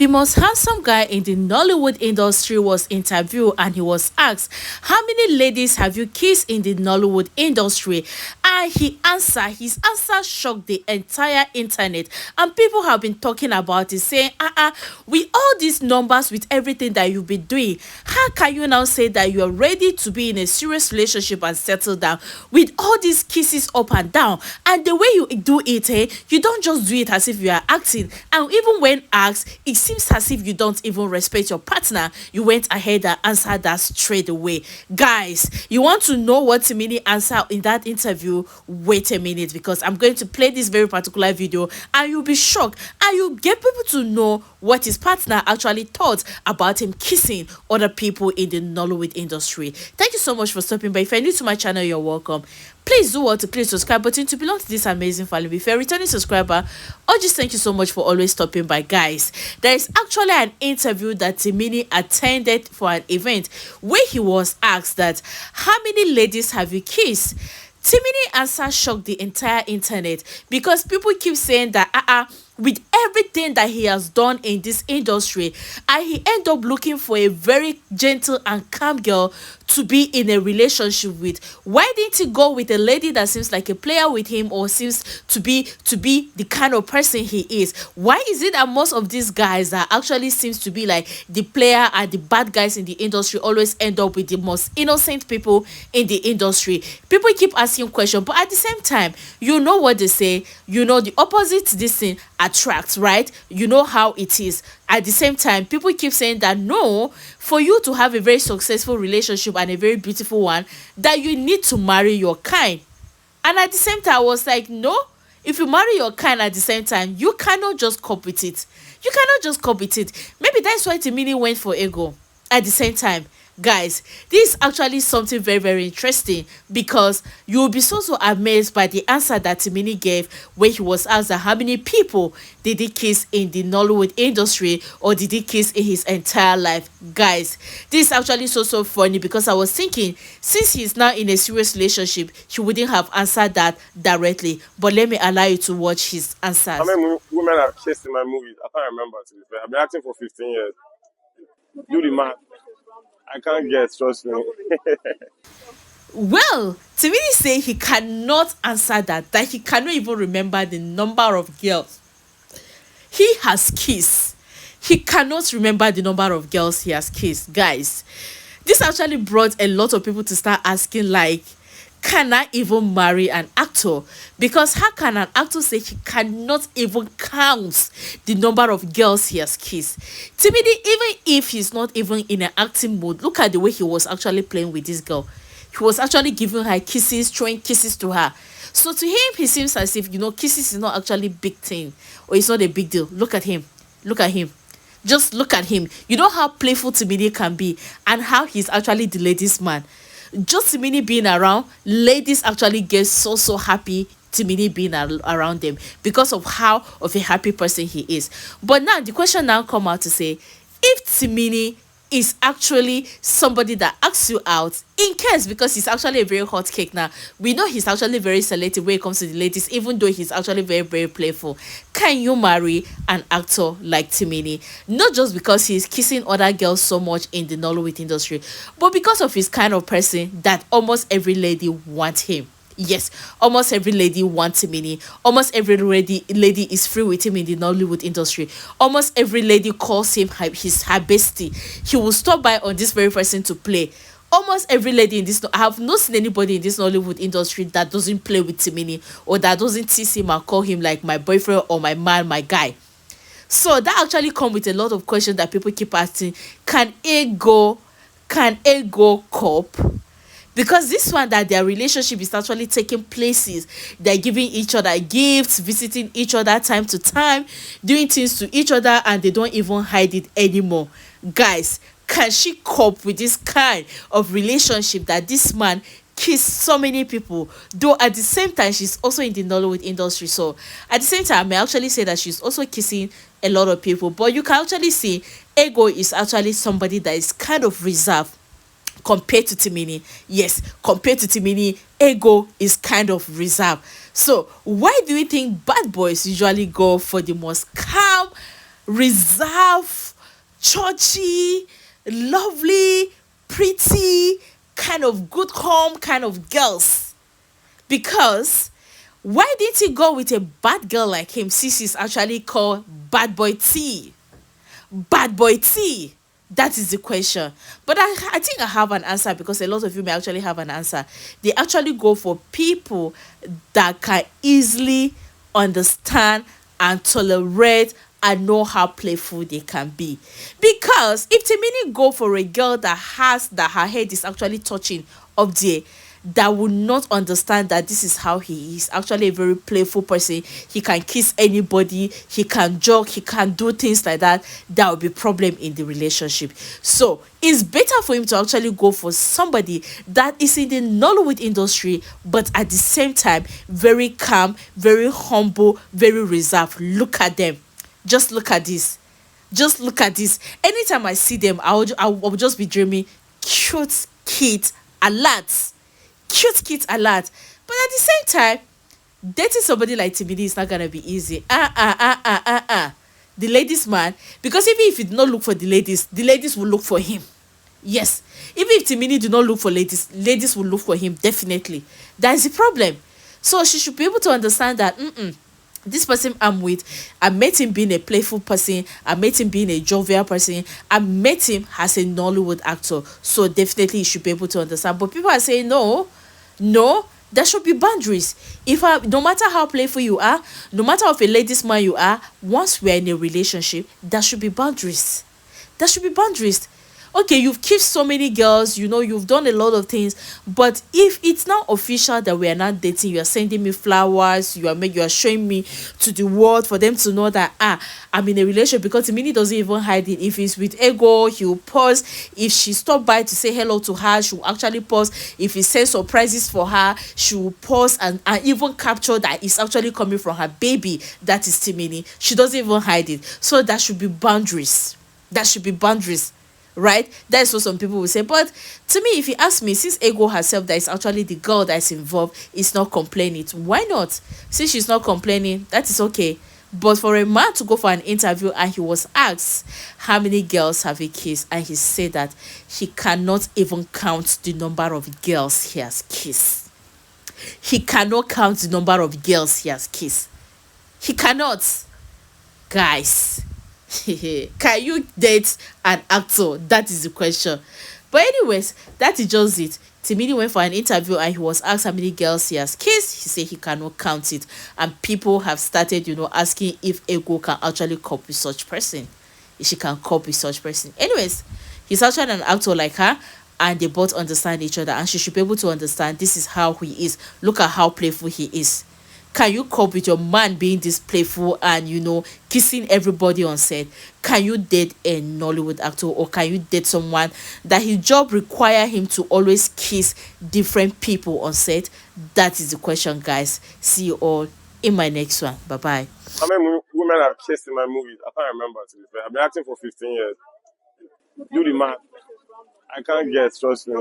The most handsome guy in the Nollywood industry was interviewed and he was asked, how many ladies have you kissed in the Nollywood industry? And his answer shocked the entire internet. And people have been talking about it, saying, with all these numbers, with everything that you've been doing, how can you now say that you are ready to be in a serious relationship and settle down with all these kisses up and down? And the way you do it, you don't just do it as if you are acting. And even when asked, it seems as if you don't even respect your partner. You went ahead and answered that straight away. Guys, you want to know what Timini answered in that interview? Wait a minute, because I'm going to play this very particular video and you'll be shocked and you'll get people to know what his partner actually thought about him kissing other people in the Nollywood industry. Thank you so much for stopping by. If you're new to my channel, you're welcome. Please do what to click subscribe button to belong to this amazing family. If you're a returning subscriber, or just thank you so much for always stopping by. Guys, there is actually an interview that Timini attended for an event where he was asked that, how many ladies have you kissed? Timini answer shocked the entire internet because people keep saying that with everything that he has done in this industry, and he end up looking for a very gentle and calm girl to be in a relationship with. Why didn't he go with a lady that seems like a player with him, or seems to be the kind of person he is? Why is it that most of these guys that actually seems to be like the player and the bad guys in the industry always end up with the most innocent people in the industry? People keep asking questions, but at the same time, you know what they say, you know the opposite this thing attracts, right? You know how it is. At the same time, people keep saying that no, for you to have a very successful relationship and a very beautiful one, that you need to marry your kind. And at the same time, I was like, no, if you marry your kind at the same time, you cannot just cope with it. You cannot just cope with it. Maybe that's why Timini went for ego at the same time. Guys, this is actually something very, very interesting, because you will be so amazed by the answer that Timini gave when he was asked that how many people did he kiss in the Nollywood industry, or did he kiss in his entire life. Guys, this is actually so funny, because I was thinking, since he's now in a serious relationship, he wouldn't have answered that directly. But let me allow you to watch his answers. How many women have kissed in my movies? I can't remember, to be fair. I've been acting for 15 years. Do the math. I can't guess, trust me. Well, Timini say he cannot answer that he cannot even remember the number of girls he has kissed. He cannot remember the number of girls he has kissed. Guys, this actually brought a lot of people to start asking, like, can I even marry an actor? Because how can an actor say he cannot even count the number of girls he has kissed? Timini, even if he's not even in an acting mode, look at the way he was actually playing with this girl. He was actually giving her kisses, throwing kisses to her. So to him, he seems as if, kisses is not actually big thing, or it's not a big deal. Look at him. Look at him. Just look at him. You know how playful Timini can be, and how he's actually the ladies' man. Just Timini being around, ladies actually get so happy Timini being around them, because of how of a happy person he is. But now the question now come out to say, if Timini is actually somebody that asks you out in case, because he's actually a very hot cake now, we know he's actually very selective when it comes to the ladies, even though he's actually very playful. Can you marry an actor like Timini? Not just because he's kissing other girls so much in the Nollywood industry, but because of his kind of person that almost every lady wants him. Yes, almost every lady wants Timini. Almost every lady is free with him in the Nollywood industry. Almost every lady calls him her bestie. He will stop by on this very person to play. Almost every lady in this, I have not seen anybody in this Nollywood industry that doesn't play with Timini, or that doesn't tease him and call him like my boyfriend or my man, my guy. So that actually come with a lot of questions that people keep asking. Can ego cope? Because this one, that their relationship is actually taking places, they're giving each other gifts, visiting each other time to time, doing things to each other, and they don't even hide it anymore. Guys, can she cope with this kind of relationship that this man kissed so many people, though at the same time she's also in the Nollywood industry? So at the same time, I may actually say that she's also kissing a lot of people, but you can actually see Ego is actually somebody that is kind of reserved compared to Timini. Yes, compared to Timini, Ego is kind of reserved. So why do you think bad boys usually go for the most calm reserved, churchy, lovely, pretty, kind of good home kind of girls. Because why didn't he go with a bad girl like him? Since he's actually called Bad Boy T. Bad Boy T. That is the question. But I think I have an answer, because a lot of you may actually have an answer. They actually go for people that can easily understand and tolerate and know how playful they can be. Because if Timini go for a girl that her head is actually touching up there, that will not understand that this is how he is actually a very playful person. He can kiss anybody, he can joke, he can do things like that. That will be problem in the relationship. So it's better for him to actually go for somebody that is in the Nollywood industry, but at the same time very calm, very humble, very reserved. Look at them. Just look at this. Just look at this. Anytime I see them, I will just be dreaming cute kid alert. Cute kid alert. But at the same time, dating somebody like Timini is not gonna be easy. The ladies man, because even if he did not look for the ladies will look for him. Yes. Even if Timini do not look for ladies will look for him definitely. That is the problem. So she should be able to understand that this person I'm with, I met him being a playful person, I met him being a jovial person, I met him as a Nollywood actor. So definitely you should be able to understand. But people are saying no, no, there should be boundaries. No matter how playful you are, no matter of a ladies man you are, once we are in a relationship, there should be boundaries. There should be boundaries. Okay, you've kissed so many girls, you've done a lot of things, but if it's now official that we are not dating, you are sending me flowers, you are showing me to the world for them to know that I'm in a relationship. Because Mini doesn't even hide it. If it's with ego, he'll pause. If she stopped by to say hello to her, she'll actually pause. If he sends surprises for her, she'll pause and even capture that it's actually coming from her baby. That is Timini. She doesn't even hide it. So there should be boundaries. There should be boundaries, right? That is what some people will say. But to me, if you ask me, since Ego herself, that is actually the girl that is involved, is not complaining, why not? Since she's not complaining, that is okay. But for a man to go for an interview and he was asked how many girls have he kissed, and he said that he cannot even count the number of girls he has kissed. He cannot count the number of girls he has kissed. He cannot. Guys, can you date an actor? That is the question. But anyways, that is just it. Timini went for an interview and he was asked how many girls he has kissed. He said he cannot count it. And people have started, asking if Ego can actually copy such person. If she can copy such person. Anyways, he's actually an actor like her, and they both understand each other, and she should be able to understand this is how he is. Look at how playful he is. Can you cope with your man being this playful and kissing everybody on set? Can you date a Nollywood actor, or can you date someone that his job require him to always kiss different people on set? That is the question, guys. See you all in my next one. Bye bye. How many women have kissed in my movies? I can't remember, to be fair. I've been acting for 15 years. Do the math. I can't get, trust me.